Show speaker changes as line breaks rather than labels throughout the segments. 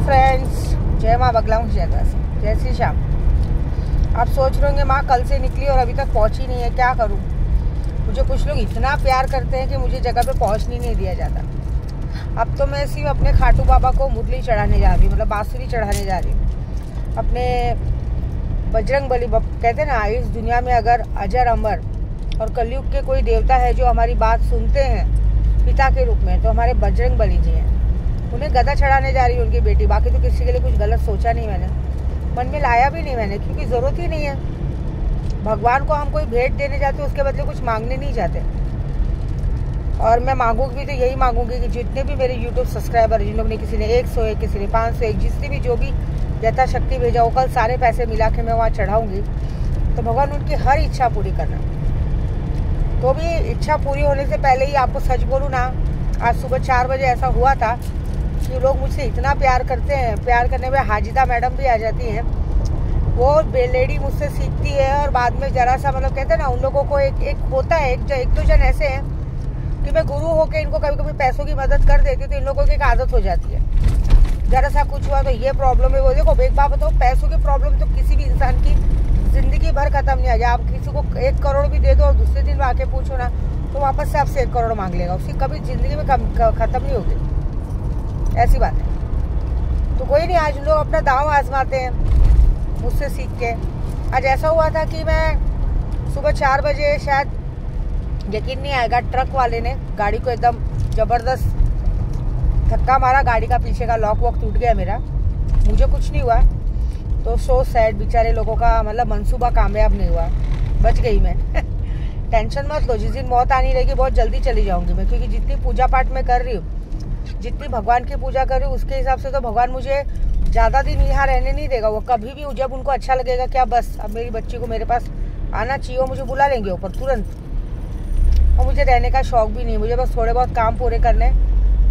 Friends, जय माँ बगलामुख जय श्री श्याम। आप सोच रहे होंगे माँ कल से निकली और अभी तक पहुँची नहीं है, क्या करूँ। मुझे कुछ लोग इतना प्यार करते हैं कि मुझे जगह पे पहुँचने नहीं दिया जाता। अब तो मैं सिर्फ अपने खाटू बाबा को मुरली चढ़ाने जा रही हूँ, मतलब बांसुरी चढ़ाने जा रही हूँ। अपने बजरंग बली कहते हैं ना, इस दुनिया में अगर अजर अमर और कलयुग के कोई देवता है जो हमारी बात सुनते हैं पिता के रूप में, तो हमारे बजरंग बली जी हैं। उन्हें गदा चढ़ाने जा रही है उनकी बेटी। बाकी तो किसी के लिए कुछ गलत सोचा नहीं मैंने, मन में लाया भी नहीं मैंने, क्योंकि ज़रूरत ही नहीं है। भगवान को हम कोई भेंट देने जाते उसके बदले कुछ मांगने नहीं जाते। और मैं मांगूंगी भी तो यही मांगूंगी कि जितने भी मेरे YouTube सब्सक्राइबर, जिन लोग ने, किसी ने 101, किसी ने 501, जिसने भी जो भी यथाशक्ति भेजा, वो कल सारे पैसे मिला के मैं वहाँ चढ़ाऊँगी। तो भगवान उनकी हर इच्छा पूरी करना। तो भी इच्छा पूरी होने से पहले ही आपको सच बोलूँ ना, आज सुबह 4 बजे ऐसा हुआ था कि लोग मुझसे इतना प्यार करते हैं। प्यार करने में हाजिदा मैडम भी आ जाती हैं। वो लेडी मुझसे सीखती है और बाद में जरा सा, मतलब कहते हैं ना, उन लोगों को एक होता है, एक दो जन ऐसे हैं कि मैं गुरु होकर इनको कभी कभी पैसों की मदद कर देती हूँ, तो इन लोगों की एक आदत हो जाती है। जरा सा कुछ हुआ तो ये प्रॉब्लम है, वो देखो एक बात बताओ, पैसों की प्रॉब्लम तो किसी भी इंसान की जिंदगी भर खत्म नहीं आ जाए। आप किसी को 1 करोड़ भी दे दो और दूसरे दिन आके पूछो ना, तो वापस से आपसे 1 करोड़ मांग लेगा। उसकी कभी जिंदगी में खत्म नहीं होगी, ऐसी बात है। तो कोई नहीं, आज लोग अपना दांव आजमाते हैं मुझसे सीख के। आज ऐसा हुआ था कि मैं सुबह 4 बजे, शायद यकीन नहीं आएगा, ट्रक वाले ने गाड़ी को एकदम जबरदस्त धक्का मारा। गाड़ी का पीछे का लॉक वॉक टूट गया मेरा, मुझे कुछ नहीं हुआ। तो सो सैड, बेचारे लोगों का मतलब मंसूबा कामयाब नहीं हुआ, बच गई मैं। टेंशन मत लो, जिस दिन मौत आनी रहेगी बहुत जल्दी चली जाऊंगी मैं, क्योंकि जितनी पूजा पाठ मैं कर रही हूँ, जितनी भगवान की पूजा कर रही हूँ, उसके हिसाब से तो भगवान मुझे ज़्यादा दिन यहाँ रहने नहीं देगा। वो कभी भी, जब उनको अच्छा लगेगा क्या बस अब मेरी बच्ची को मेरे पास आना चाहिए, वो मुझे बुला लेंगे ऊपर तुरंत। और मुझे रहने का शौक भी नहीं, मुझे बस थोड़े बहुत काम पूरे करने।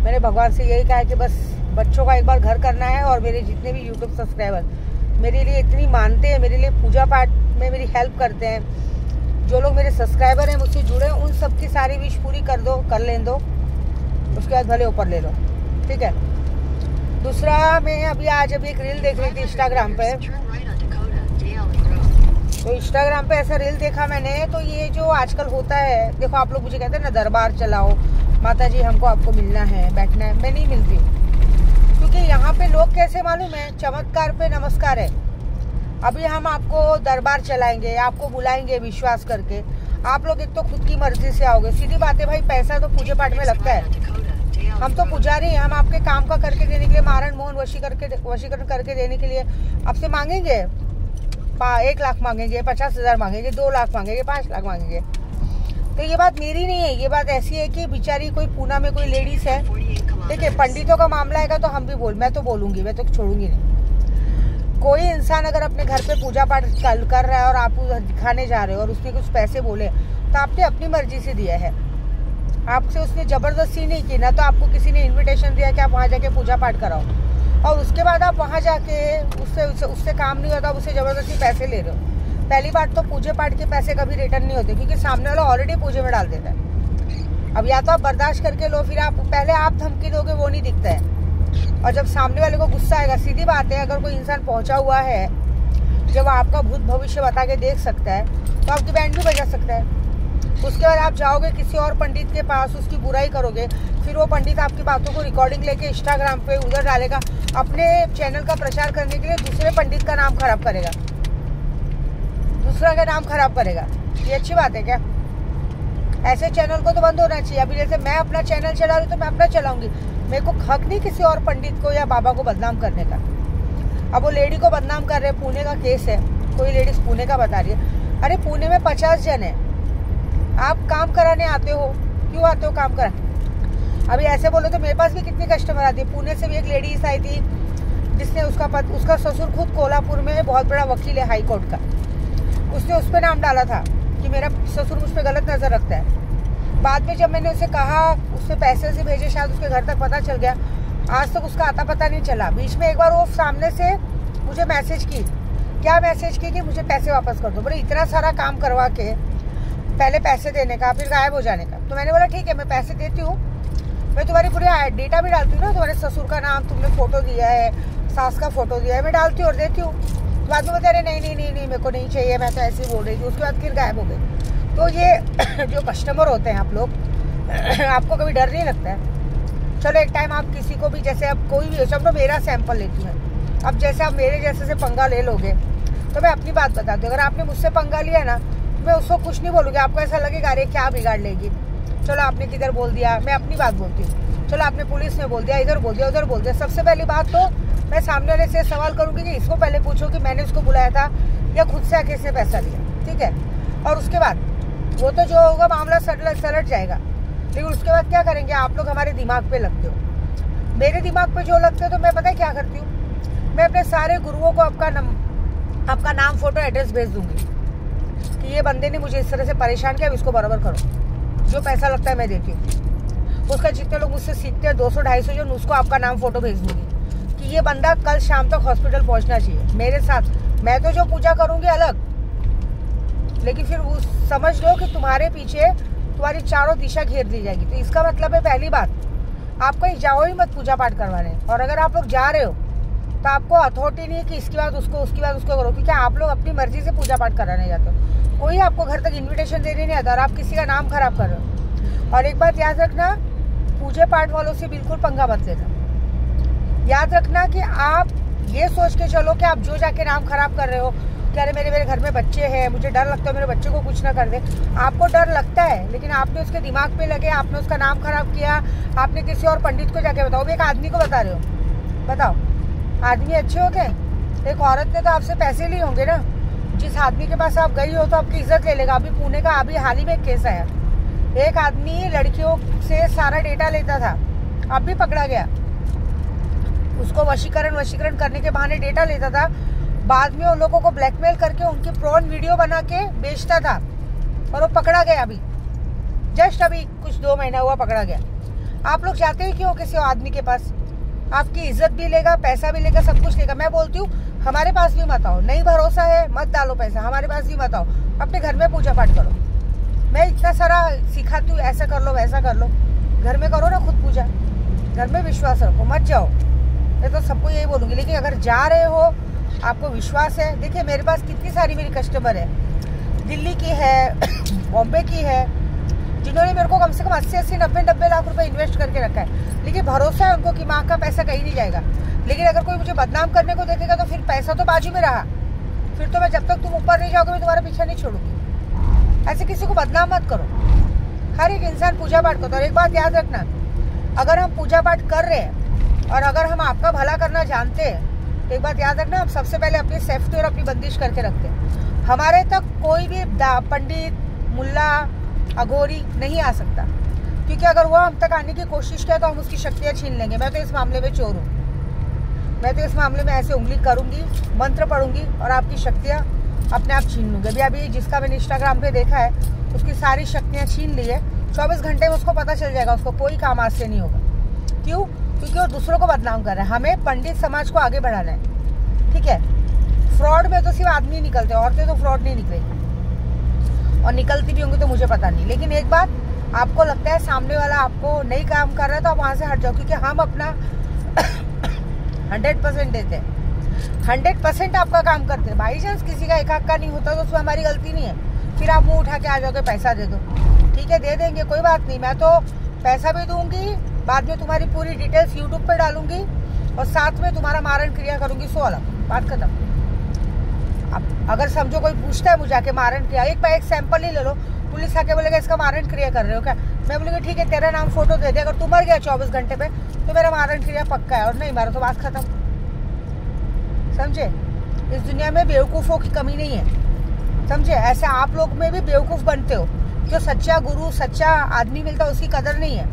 मैंने भगवान से यही कहा है कि बस बच्चों का एक बार घर करना है। और मेरे जितने भी यूट्यूब सब्सक्राइबर मेरे लिए इतनी मानते हैं, मेरे लिए पूजा पाठ में मेरी हेल्प करते हैं, जो लोग मेरे सब्सक्राइबर हैं, मुझसे जुड़े हैं, उन सबकी सारी विश पूरी कर दो, कर लें दो, उसके बाद भले ऊपर ले लो, ठीक है। दूसरा, मैं अभी एक रील देख रही थी इंस्टाग्राम पे। तो इंस्टाग्राम पे ऐसा रील देखा मैंने, तो ये जो आजकल होता है, देखो आप लोग मुझे कहते हैं ना दरबार चलाओ माता जी, हमको आपको मिलना है, बैठना है। मैं नहीं मिलती हूँ, क्योंकि यहाँ पे लोग कैसे मालूम है, चमत्कार पे नमस्कार है। अभी हम आपको दरबार चलाएंगे, आपको बुलाएंगे विश्वास करके, आप लोग एक तो खुद की मर्जी से आओगे। सीधी बात है भाई, पैसा तो पूजा पाठ में लगता है। हम तो पुजारी हैं, हम आपके काम का करके देने के लिए, मारण मोहन वशीकरण करके देने के लिए आपसे मांगेंगे 1 लाख मांगेंगे, 50,000 मांगेंगे, 2 लाख मांगेंगे, 5 लाख मांगेंगे। तो ये बात मेरी नहीं है, ये बात ऐसी है कि बेचारी कोई पूना में कोई लेडीज है, ठीक है। पंडितों का मामला आएगा तो मैं तो बोलूंगी, मैं तो छोड़ूंगी नहीं। कोई इंसान अगर अपने घर पे पूजा पाठ कर रहा है और आप दिखाने जा रहे हो और उसने कुछ पैसे बोले, तो आपने अपनी मर्जी से दिया है, आपसे उसने जबरदस्ती नहीं की ना। तो आपको किसी ने इनविटेशन दिया कि आप वहाँ जाके पूजा पाठ कराओ, और उसके बाद आप वहाँ जाके उससे काम नहीं होता, उससे जबरदस्ती पैसे ले रहे हो। पहली बात तो पूजा पाठ के पैसे कभी रिटर्न नहीं होते, क्योंकि सामने वाला ऑलरेडी पूजे में डाल देता है। अब या तो आप बर्दाश्त करके लो, फिर पहले आप धमकी दोगे, वो नहीं दिखता है। और जब सामने वाले को गुस्सा आएगा, सीधी बात है, अगर कोई इंसान पहुंचा हुआ है जब आपका भूत भविष्य बता के देख सकता है, तो आपकी बैंड भी बजा सकता है। उसके बाद आप जाओगे किसी और पंडित के पास, उसकी बुराई करोगे, फिर वो पंडित आपकी बातों को रिकॉर्डिंग लेके इंस्टाग्राम पे उधर डालेगा, अपने चैनल का प्रचार करने के लिए दूसरे पंडित का नाम खराब करेगा, दूसरा का नाम खराब करेगा। ये अच्छी बात है क्या? ऐसे चैनल को तो बंद होना चाहिए। अभी जैसे मैं अपना चैनल चला रही हूँ, तो मैं अपना चलाऊंगी, मेरे को हक नहीं किसी और पंडित को या बाबा को बदनाम करने का। अब वो लेडी को बदनाम कर रहे हैं, पुणे का केस है, कोई लेडीज पुणे का बता रही है। अरे पुणे में 50 जन है, आप काम कराने आते हो, क्यों आते हो काम करा? अभी ऐसे बोलो तो मेरे पास भी कितनी कस्टमर आती है। पुणे से भी एक लेडीज आई थी, जिसने उसका ससुर खुद कोल्हापुर में बहुत बड़ा वकील है हाई कोर्ट का, उसने उस पर नाम डाला था कि मेरा ससुर मुझ पर गलत नजर रखता है। बाद में जब मैंने उसे कहा, उसने पैसे से भेजे, शायद उसके घर तक पता चल गया, आज तक उसका आता पता नहीं चला। बीच में एक बार वो सामने से मुझे मैसेज की, क्या मैसेज की कि मुझे पैसे वापस कर दो। बोले इतना सारा काम करवा के पहले पैसे देने का, फिर गायब हो जाने का। तो मैंने बोला ठीक है, मैं पैसे देती हूँ, मैं तुम्हारी पूरी डेटा भी डालती हूँ ना, तुम्हारे ससुर का नाम, तुमने फोटो दिया है, सास का फोटो दिया है, मैं डालती हूँ और देती हूँ। तो बाद में बोलते अरे नहीं नहीं नहीं नहीं मेरे को नहीं चाहिए, मैं तो ऐसे ही बोल रही थी, उसके बाद फिर गायब हो गई। तो ये जो कस्टमर होते हैं आप लोग, आपको कभी डर नहीं लगता है? चलो एक टाइम आप किसी को भी, जैसे अब कोई भी हो, चलो मेरा सैंपल लेती हूँ, अब जैसे आप मेरे जैसे से पंगा ले लोगे तो मैं अपनी बात बताती हूँ। अगर आपने मुझसे पंगा लिया ना, मैं उसको कुछ नहीं बोलूँगी, आपको ऐसा लगेगा अरे क्या बिगाड़ लेगी, चलो आपने किधर बोल दिया, मैं अपनी बात बोलती हूँ, चलो आपने पुलिस में बोल दिया, इधर बोल दिया, उधर बोल दिया। सबसे पहली बात तो मैं सामने वाले से सवाल करूँगी कि इसको पहले पूछो कि मैंने उसको बुलाया था या खुद से आके इसने पैसा लिया, ठीक है? और उसके बाद वो तो जो होगा मामला सलट जाएगा। लेकिन उसके बाद क्या करेंगे आप लोग? हमारे दिमाग पे लगते हो। मेरे दिमाग पे जो लगते हो तो मैं पता है क्या करती हूँ, मैं अपने सारे गुरुओं को आपका नाम, फोटो, एड्रेस भेज दूंगी कि ये बंदे ने मुझे इस तरह से परेशान किया, अब इसको बराबर करो। जो पैसा लगता है मैं देती हूँ। उसका जितने लोग मुझसे सीखते हैं 200-250 जन, उसको आपका नाम, फोटो भेज दूंगी कि ये बंदा कल शाम तक हॉस्पिटल पहुँचना चाहिए मेरे साथ। मैं तो जो पूजा करूँगी अलग, लेकिन फिर वो समझ लो कि तुम्हारे पीछे तुम्हारी चारों दिशा घेर दी जाएगी। तो इसका मतलब है, पहली बात, आप कहीं जाओ ही मत पूजा पाठ करवाने। और अगर आप लोग जा रहे हो तो आपको अथॉरिटी नहीं है कि इसके बाद उसको, उसके बाद उसको करो, क्योंकि आप लोग अपनी मर्जी से पूजा पाठ कराने जाते हो। कोई आपको घर तक इन्विटेशन देने नहीं आता और आप किसी का नाम खराब कर रहे हो। और एक बात याद रखना, पूजा पाठ वालों से बिल्कुल पंगा मत लेना। याद रखना कि आप ये सोच के चलो कि आप जो जाके नाम खराब कर रहे हो कि अरे मेरे घर में बच्चे हैं, मुझे डर लगता है मेरे बच्चे को कुछ ना कर दे। आपको डर लगता है, लेकिन आपने उसके दिमाग पे लगे, आपने उसका नाम खराब किया, आपने किसी और पंडित को जाके बताओ। एक आदमी को बता रहे हो, बताओ आदमी अच्छे हो गए? एक औरत ने तो आपसे पैसे लिए होंगे ना। जिस आदमी के पास आप गई हो तो आपकी इज्जत ले लेगा। अभी पुणे का अभी हाल ही में एक केस आया, एक आदमी लड़कियों से सारा डेटा लेता था, अब भी पकड़ा गया। उसको वशीकरण करने के बहाने डेटा लेता था, बाद में उन लोगों को ब्लैकमेल करके उनकी प्रॉन वीडियो बना के बेचता था और वो पकड़ा गया। अभी जस्ट अभी कुछ 2 महीना हुआ पकड़ा गया। आप लोग जाते ही क्यों किसी आदमी के पास? आपकी इज्जत भी लेगा, पैसा भी लेगा, सब कुछ लेगा। मैं बोलती हूँ हमारे पास भी मत आओ, नहीं भरोसा है मत डालो पैसा, हमारे पास भी मत आओ, अपने घर में पूजा पाठ करो। मैं इतना सारा सिखाती हूँ, ऐसा कर लो वैसा कर लो, घर में करो ना खुद पूजा, घर में विश्वास रखो, मत जाओ। मैं तो सबको यही बोलूँगी। लेकिन अगर जा रहे हो, आपको विश्वास है, देखिए मेरे पास कितनी सारी मेरी कस्टमर है, दिल्ली की है, बॉम्बे की है, जिन्होंने मेरे को कम से कम 80-80, 90-90 लाख रुपए इन्वेस्ट करके रखा है। लेकिन भरोसा है उनको कि माँ का पैसा कहीं नहीं जाएगा। लेकिन अगर कोई मुझे बदनाम करने को देखेगा तो फिर पैसा तो बाजू में रहा, फिर तो मैं जब तक तुम ऊपर नहीं जाओगे मैं तुम्हारा पीछा नहीं छोड़ूंगी। ऐसे किसी को बदनाम मत करो। हर एक इंसान पूजा पाठ करता है। और एक बात याद रखना, अगर हम पूजा पाठ कर रहे हैं और अगर हम आपका भला करना जानते हैं, तो एक बात याद रखना, हम सबसे पहले अपनी सेफ्टी और अपनी बंदिश करके रखते हैं। हमारे तक कोई भी पंडित, मुल्ला, अघोरी नहीं आ सकता, क्योंकि अगर वो हम तक आने की कोशिश किया तो हम उसकी शक्तियाँ छीन लेंगे। मैं तो इस मामले में चोर हूँ। मैं तो इस मामले में ऐसे उंगली करूँगी, मंत्र पढ़ूंगी और आपकी शक्तियाँ अपने आप छीन लूँगी। अभी जिसका मैंने इंस्टाग्राम पे देखा है, उसकी सारी शक्तियाँ छीन ली है। 24 घंटे में उसको पता चल जाएगा, उसको कोई काम आज से नहीं होगा। क्यों? क्योंकि वो दूसरों को बदनाम कर रहा है। हमें पंडित समाज को आगे बढ़ाना है, ठीक है? फ्रॉड में तो सिर्फ आदमी निकलते हैं, औरतें तो फ्रॉड नहीं निकलेगी, और निकलती भी होंगी तो मुझे पता नहीं। लेकिन एक बात, आपको लगता है सामने वाला आपको नहीं काम कर रहा है तो आप वहाँ से हट जाओ, क्योंकि हम अपना 100% देते हैं, 100% आपका काम करते हैं। बाई चांस किसी का एक आध का नहीं होता तो उसमें हमारी गलती नहीं है। फिर आप मुँह उठा के आ जाओगे पैसा दे दो, ठीक है दे देंगे, कोई बात नहीं, मैं तो पैसा भी दूंगी, बाद में तुम्हारी पूरी डिटेल्स यूट्यूब पे डालूंगी और साथ में तुम्हारा मारण क्रिया करूंगी, 100 अलग, बात खत्म। अब अगर समझो कोई पूछता है मुझे आके मारण क्रिया, एक सैंपल ही ले लो, पुलिस आके बोलेगा इसका मारण क्रिया कर रहे हो क्या, मैं बोलूँगी ठीक है तेरा नाम फोटो दे दे, अगर तू मर गया 24 घंटे पे तो मेरा मारण क्रिया पक्का है, और नहीं मारो तो बात खत्म। समझे? इस दुनिया में बेवकूफ़ों की कमी नहीं है, समझे? ऐसे आप लोग में भी बेवकूफ़ बनते हो। जो सच्चा गुरु, सच्चा आदमी मिलता है उसकी कदर नहीं है।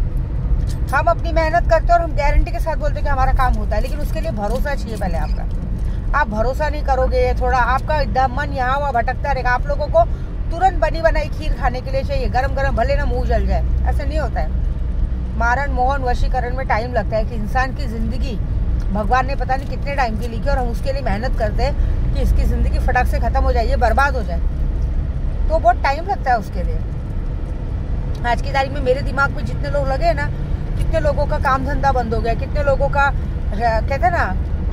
हम अपनी मेहनत करते हैं और हम गारंटी के साथ बोलते हैं कि हमारा काम होता है, लेकिन उसके लिए भरोसा चाहिए पहले आपका। आप भरोसा नहीं करोगे, थोड़ा आपका एकदम मन यहाँ वहाँ भटकता रहेगा। आप लोगों को तुरंत बनी बनाई खीर खाने के लिए चाहिए, गरम गरम, भले ना मुंह जल जाए, ऐसा नहीं होता है। मारण, मोहन, वशीकरण में टाइम लगता है कि इंसान की ज़िंदगी भगवान ने पता नहीं कितने टाइम की लिखी, और हम उसके लिए मेहनत करते हैं कि इसकी ज़िंदगी फटाक से ख़त्म हो जाए, ये बर्बाद हो जाए, तो बहुत टाइम लगता है उसके लिए। आज की तारीख में मेरे दिमाग में जितने लोग लगे ना, कितने लोगों का काम धंधा बंद हो गया, कितने लोगों का कहते हैं ना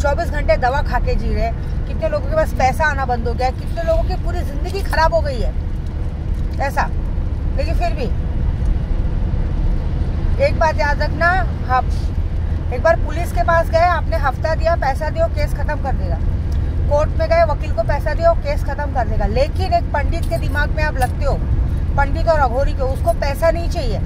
24 घंटे दवा खा के जी रहे हैं, कितने लोगों के पास पैसा आना बंद हो गया है, कितने लोगों की पूरी जिंदगी खराब हो गई है ऐसा। लेकिन फिर भी एक बात याद रखना, आप एक बार पुलिस के पास गए, आपने हफ्ता दिया, पैसा दियो, केस खत्म कर देगा। कोर्ट में गए, वकील को पैसा दियो, केस खत्म कर देगा। लेकिन एक पंडित के दिमाग में आप लगते हो, पंडित और अघोरी को, उसको पैसा नहीं चाहिए।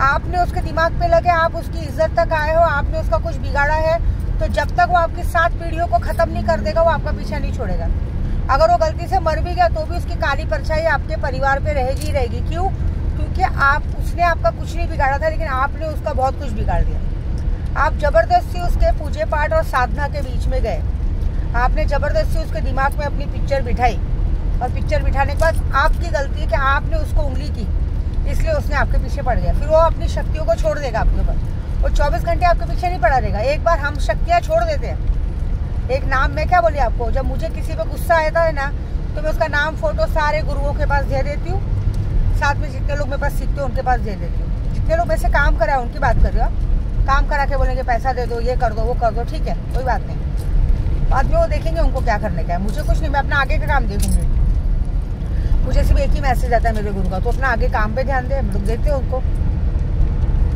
आपने उसके दिमाग पे लगे, आप उसकी इज्जत तक आए हो, आपने उसका कुछ बिगाड़ा है, तो जब तक वो आपकी 7 पीढ़ियों को खत्म नहीं कर देगा, वो आपका पीछा नहीं छोड़ेगा। अगर वो गलती से मर भी गया तो भी उसकी काली परछाई आपके परिवार पे रहेगी ही रहेगी। क्यों? क्योंकि उसने आपका कुछ नहीं बिगाड़ा था, लेकिन आपने उसका बहुत कुछ बिगाड़ दिया। आप जबरदस्ती उसके पूजे पाठ और साधना के बीच में गए, आपने जबरदस्ती उसके दिमाग में अपनी पिक्चर बिठाई, और पिक्चर बिठाने के बाद आपकी गलती है कि आपने उसको उंगली की, इसलिए उसने आपके पीछे पड़ गया। फिर वो अपनी शक्तियों को छोड़ देगा आपके ऊपर, वो 24 घंटे आपके पीछे नहीं पड़ा रहेगा। एक बार हम शक्तियाँ छोड़ देते हैं, एक नाम, मैं क्या बोली आपको, जब मुझे किसी पे गुस्सा आता है ना, तो मैं उसका नाम, फोटो सारे गुरुओं के पास दे देती हूँ, साथ में जितने लोग मेरे पास सीखते हैं उनके पास दे देती हूँ। जितने लोग मेरे से काम कराए उनकी बात कर रही हो, काम करा के बोलेंगे पैसा दे दो, ये कर दो, वो कर दो, ठीक है, कोई बात नहीं, बाद में वो देखेंगे उनको क्या करने का है। मुझे कुछ नहीं, मैं अपना आगे का काम देखूंगी। मुझे सिर्फ एक ही मैसेज आता है मेरे गुरु का, तो अपना आगे काम पे ध्यान दे, हम लोग देखते हैं उनको,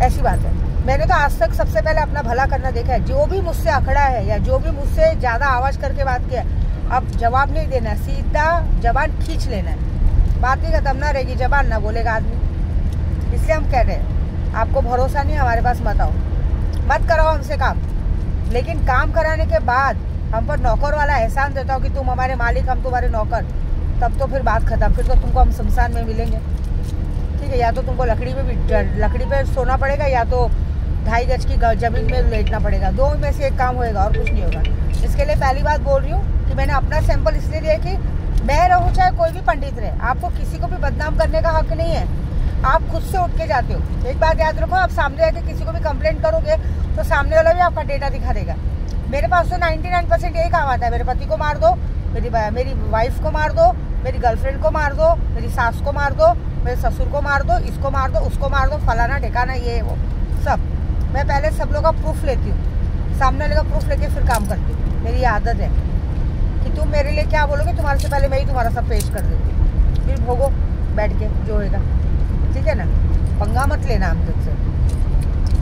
ऐसी बात है। मैंने तो आज तक सबसे पहले अपना भला करना देखा है। जो भी मुझसे अखड़ा है या जो भी मुझसे ज़्यादा आवाज़ करके बात किया, अब जवाब नहीं देना है, सीधा जबान खींच लेना है, बात ही खत्म ना रहेगी, जबान ना बोलेगा आदमी। इसलिए हम कह रहे हैं, आपको भरोसा नहीं, हमारे पास मत आओ, मत कराओ हमसे काम। लेकिन काम कराने के बाद हम पर नौकर वाला एहसान देता हो कि तुम हमारे मालिक, हम तुम्हारे नौकर, तब तो फिर बात खत्म। फिर तो तुमको हम शमशान में मिलेंगे, ठीक है। या तो तुमको लकड़ी पे सोना पड़ेगा, या तो 2.5 गज की जमीन में लेटना पड़ेगा। दो में से एक काम होएगा और कुछ नहीं होगा। इसके लिए पहली बात बोल रही हूँ कि मैंने अपना सैंपल इसलिए दिया कि मैं रहूँ चाहे कोई भी पंडित रहे, आपको किसी को भी बदनाम करने का हक नहीं है। आप खुद से उठ के जाते हो। एक बात याद रखो, आप सामने आके किसी को भी कंप्लेंट करोगे तो सामने वाला भी आपका डेटा दिखा देगा। मेरे पास तो 99% यही काम आता है, मेरे पति को मार दो, मेरी वाइफ को मार दो, मेरी गर्लफ्रेंड को मार दो, मेरी सास को मार दो, मेरे ससुर को मार दो, इसको मार दो, उसको मार दो, फलाना ठिकाना, ये वो सब। मैं पहले सब लोगों का प्रूफ लेती हूँ, सामने वाले का प्रूफ लेके फिर काम करती हूँ। मेरी आदत है कि तुम मेरे लिए क्या बोलोगे, तुम्हारे से पहले मैं ही तुम्हारा सब पेश कर देती हूँ, फिर भोगो बैठ के जो होएगा, ठीक है ना। पंगा मत लेना हम तुझसे।